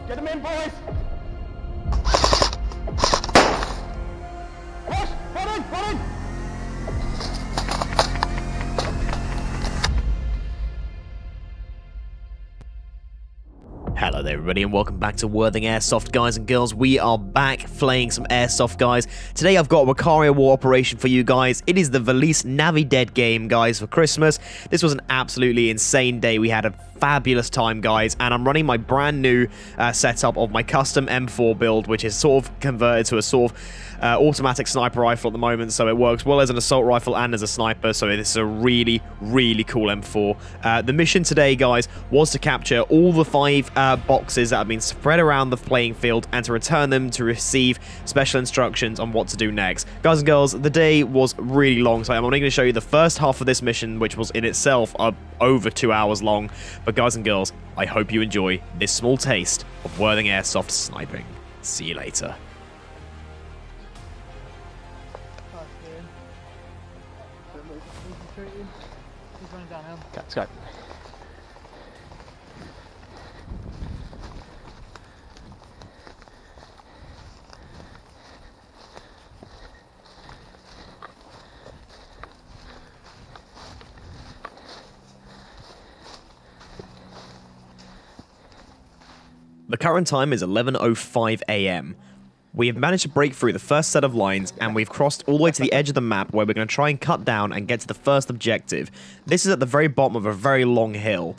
Get them in, boys! Push! Run in! Run in! Hello there everybody and welcome back to Worthing Airsoft, guys and girls. We are back playing some Airsoft, guys. Today I've got a Wicaria War operation for you guys. It is the Valise Navidad game, guys, for Christmas. This was an absolutely insane day. We had a fabulous time, guys, and I'm running my brand new setup of my custom M4 build, which is sort of converted to a sort of automatic sniper rifle at the moment, so it works well as an assault rifle and as a sniper, so this is a really, really cool M4. The mission today, guys, was to capture all the 5 boxes that have been spread around the playing field and to return them to receive special instructions on what to do next. Guys and girls, the day was really long, so I'm only going to show you the first half of this mission, which was in itself over 2 hours long. But guys and girls, I hope you enjoy this small taste of Worthing Airsoft sniping. See you later. Okay, let's go. The current time is 11:05 AM. We have managed to break through the first set of lines, and we've crossed all the way to the edge of the map where we're going to try and cut down and get to the first objective. This is at the very bottom of a very long hill.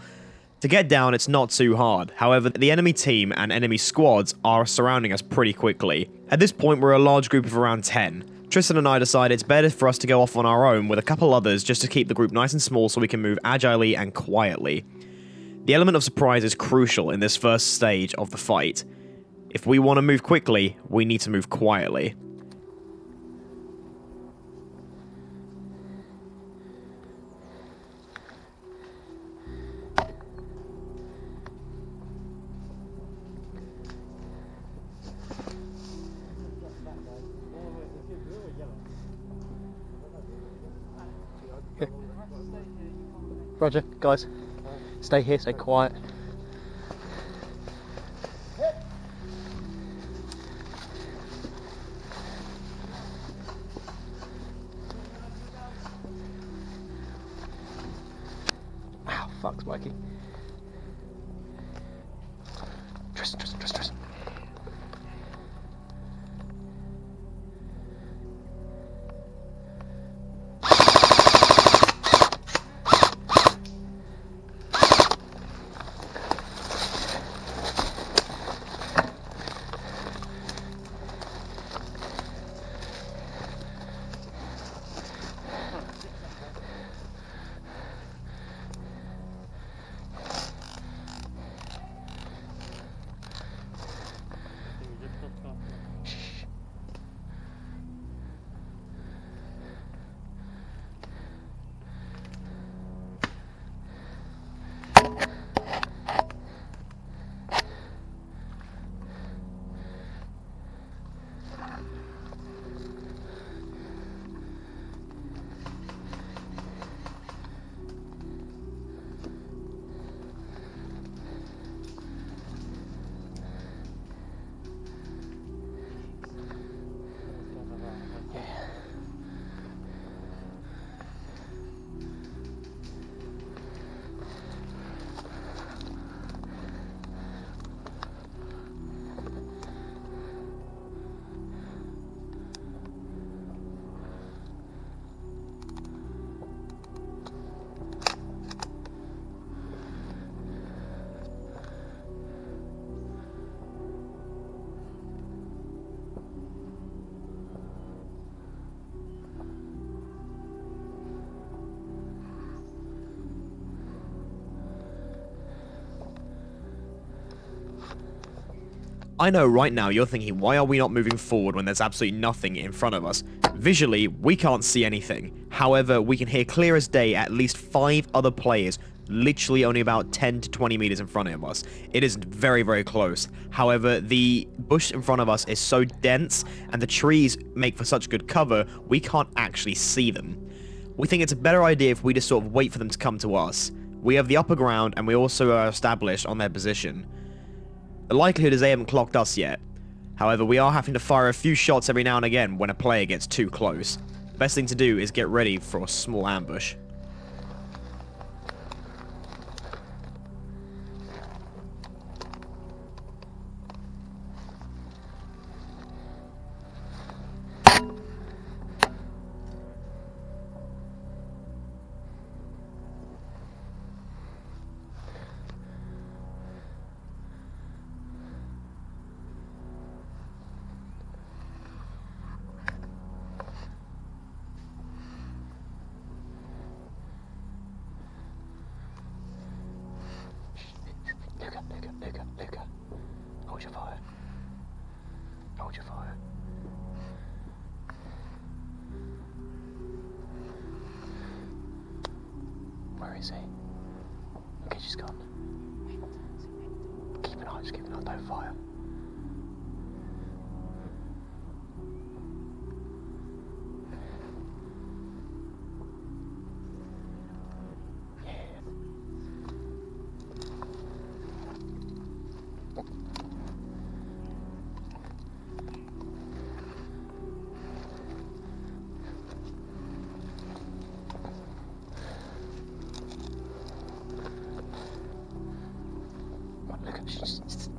To get down, it's not too hard. However, the enemy team and enemy squads are surrounding us pretty quickly. At this point, we're a large group of around 10. Tristan and I decided it's better for us to go off on our own with a couple others just to keep the group nice and small so we can move agilely and quietly. The element of surprise is crucial in this first stage of the fight. If we want to move quickly, we need to move quietly. Okay. Roger, guys. Stay here, stay quiet. Ow, fuck, Mikey. Tristan. I know right now you're thinking, why are we not moving forward when there's absolutely nothing in front of us? Visually, we can't see anything. However, we can hear clear as day at least 5 other players literally only about 10 to 20 meters in front of us. It is very, very close. However, the bush in front of us is so dense and the trees make for such good cover, we can't actually see them. We think it's a better idea if we just sort of wait for them to come to us. We have the upper ground and we also are established on their position. The likelihood is they haven't clocked us yet. However, we are having to fire a few shots every now and again when a player gets too close. The best thing to do is get ready for a small ambush. Luca. Hold your fire. Hold your fire. Where is he? Okay, she's gone. Keep an eye, just keep an eye, don't fire. Look at she's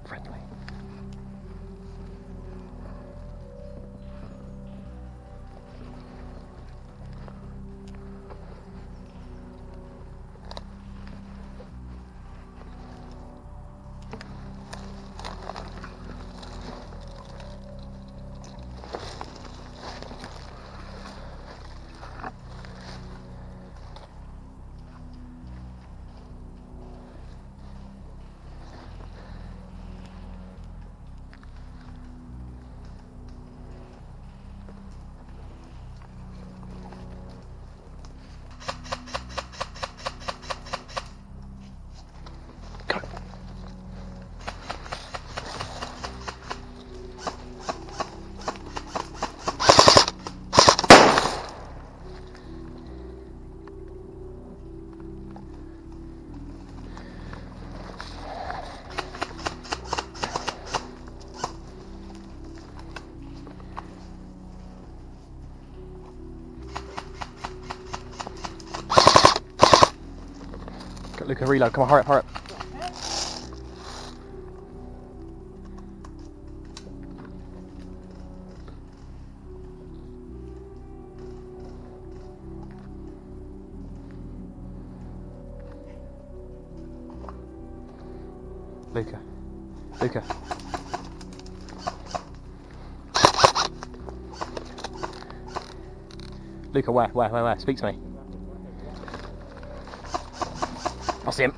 Friendly. Luca, reload. Come on, hurry up, hurry up. Luca. Luca. Luca, where? Speak to me. I see him.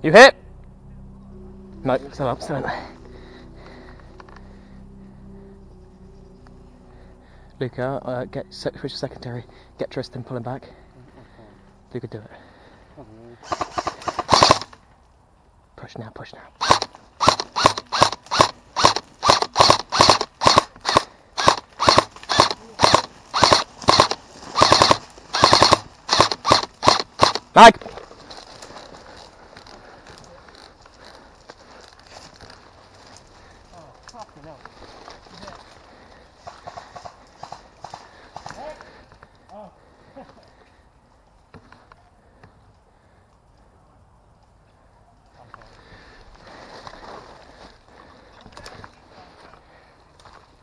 You hit? No, still up. Luca, switch to secondary. Get Tristan, pull him back. Luca, do it. Push now. Back!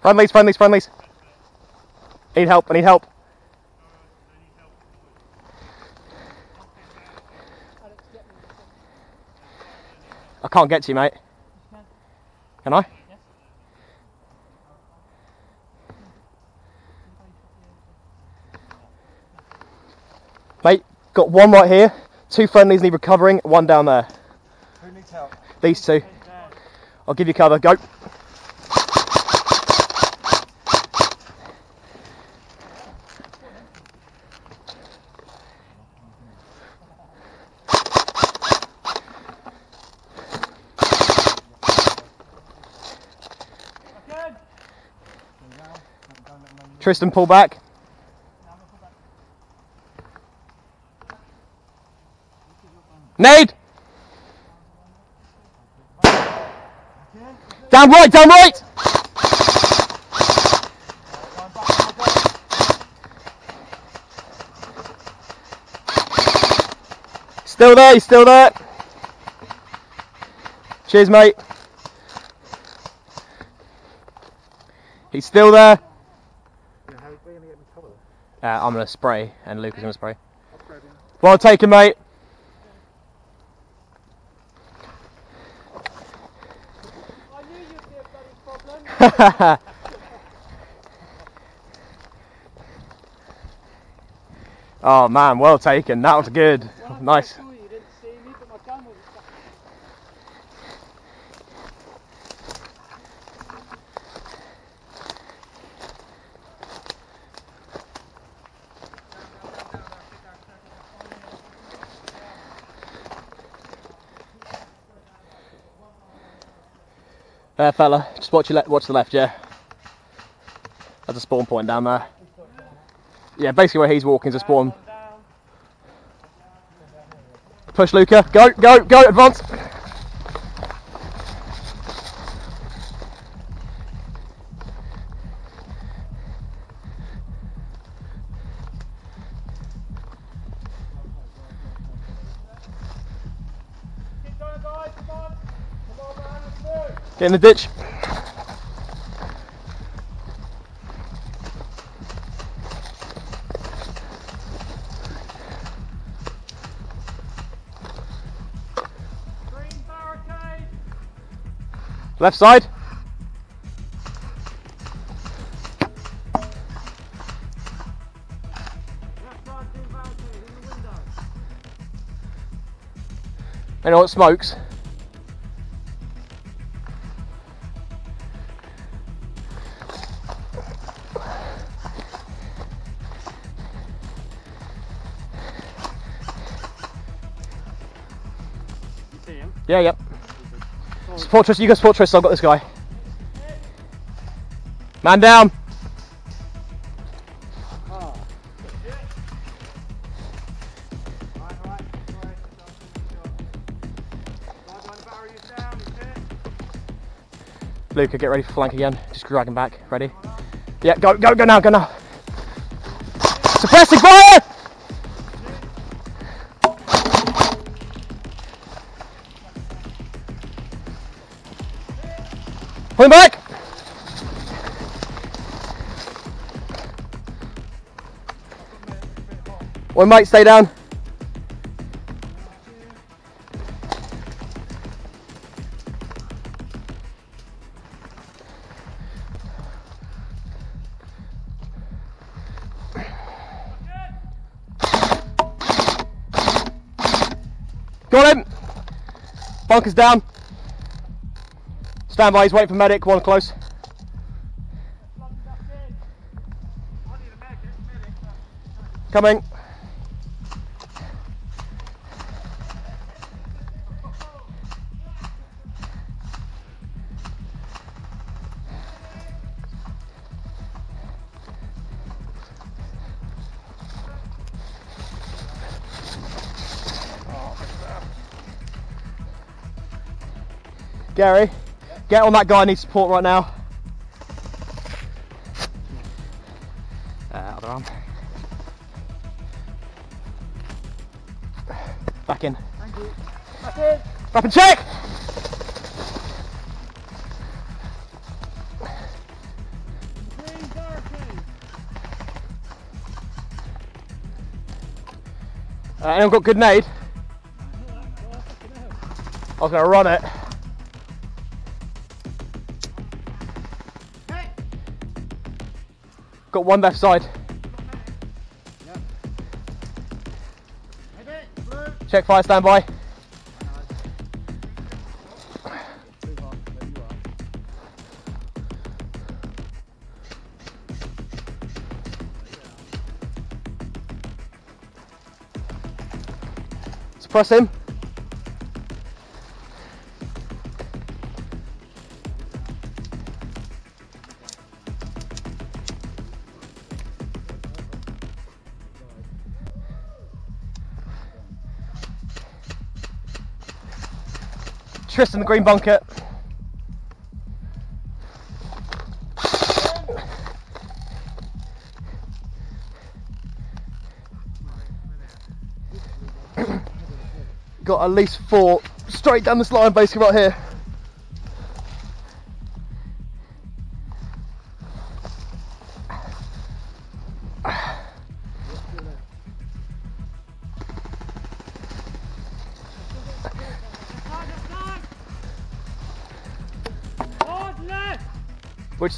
Friendlies. I need help. I can't get to you, mate. Can I? Mate, got one right here. 2 friendlies need recovering. 1 down there. Who needs help? These 2. I'll give you cover. Go. Tristan, pull back. Nade! Down right! Still there, he's still there. Cheers, mate. He's still there. I'm going to spray, and Luke is going to spray. Well taken, mate. I knew you'd be a bloody problem. Oh man, well taken. That was good. Nice. You didn't see me, but my gun wasn't stuck. There, fella. Just watch the left, yeah. There's a spawn point down there. Yeah, basically where he's walking is a spawn. Push, Luca. Go, advance. Get in the ditch. Green barricade. Left side. Left side, green barricade in the window. Anyone that smokes? You see him? Yeah, yep. Support Tris, you go support Tris, I've got this guy. Man down. Oh. Shit. Right. Sorry. Sideline barrier's down, he's hit. Luca, get ready for flank again. Just drag him back. Ready? Yeah, go now. Suppressing fire! Pull him back! One mate, stay down. Got him! Bunker's down. Stand by, he's waiting for medic, one close. Coming. Gary, get on that guy, I need support right now. Other arm. Back in. Thank you. Back in. Up and check! Green barricade. Anyone got good nade? I was going to run it. Hey. Got one left side. Yep. Hey, blue. Check fire, stand by. Suppress him. Tristan, the green bunker. Got at least 4 straight down this line, basically right here. Hard left. Which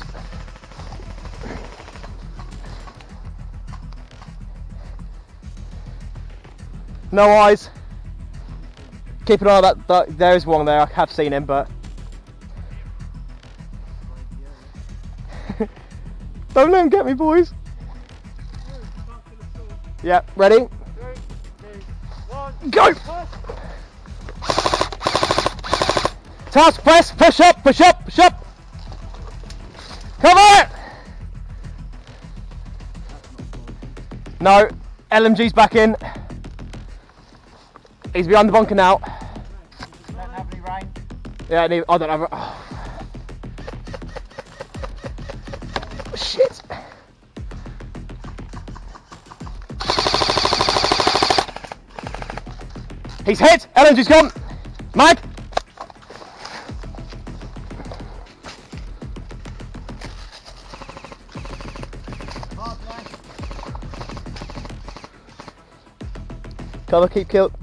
no eyes. Keep an eye on that. There is one there. I have seen him, but don't let him get me, boys. Yeah, ready? 3, 2, 1. Go! Push. Task press. Push up. Push up. Push up. Cover it. No. LMG's back in. He's behind the bunker now. Don't have any rain. Yeah, I don't have. Oh. Shit. He's hit. LMG's gone. Mag. Cover, keep kilt.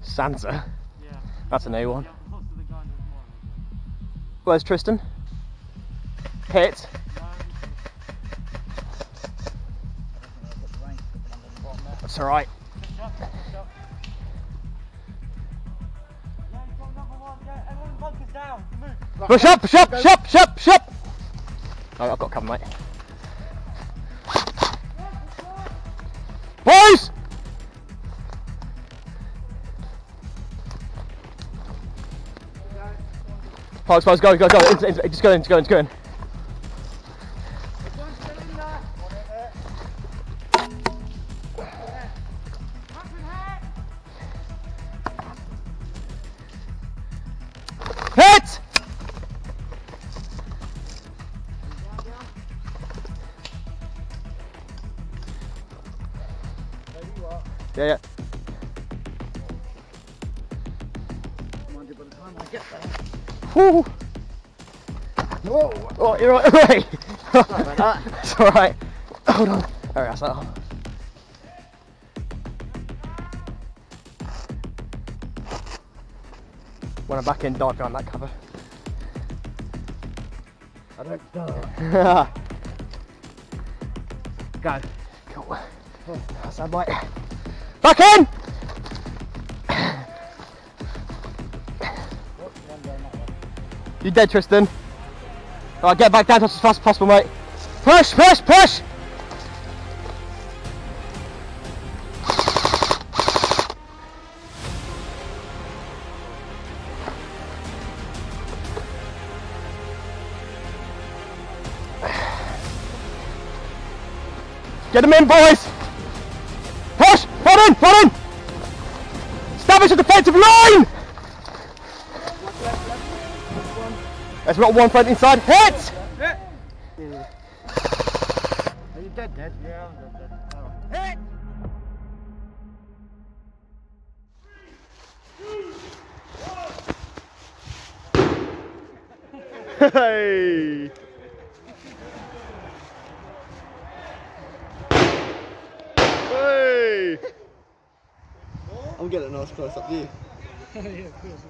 Santa? Yeah. That's a new one. Where's Tristan? Hit. That's alright. Push up, push up, push up, push up, push up! Oh, I've got cover, mate. Boys! Pause, go, go, go. Just go in, just go in, just go in. Hit! Yeah, yeah. Whew. Whoa. Oh, you're right. Right. Sorry about that. It's alright. Hold on. Alright, that's that on. When I'm back in, dive behind that cover. I don't know. Go. Cool. That's that, mate. Back in! You dead, Tristan. Alright, get back down as fast as possible, mate. Push, push, push! Get them in, boys! Push! Hold in! Hold in! Establish a defensive line! There's not one front inside. Hit! Yeah. Are you dead, Dad? Yeah, I'm dead. Alright. Hit! Hey! Hey! I'm getting a nice close up, do you? Yeah, of course.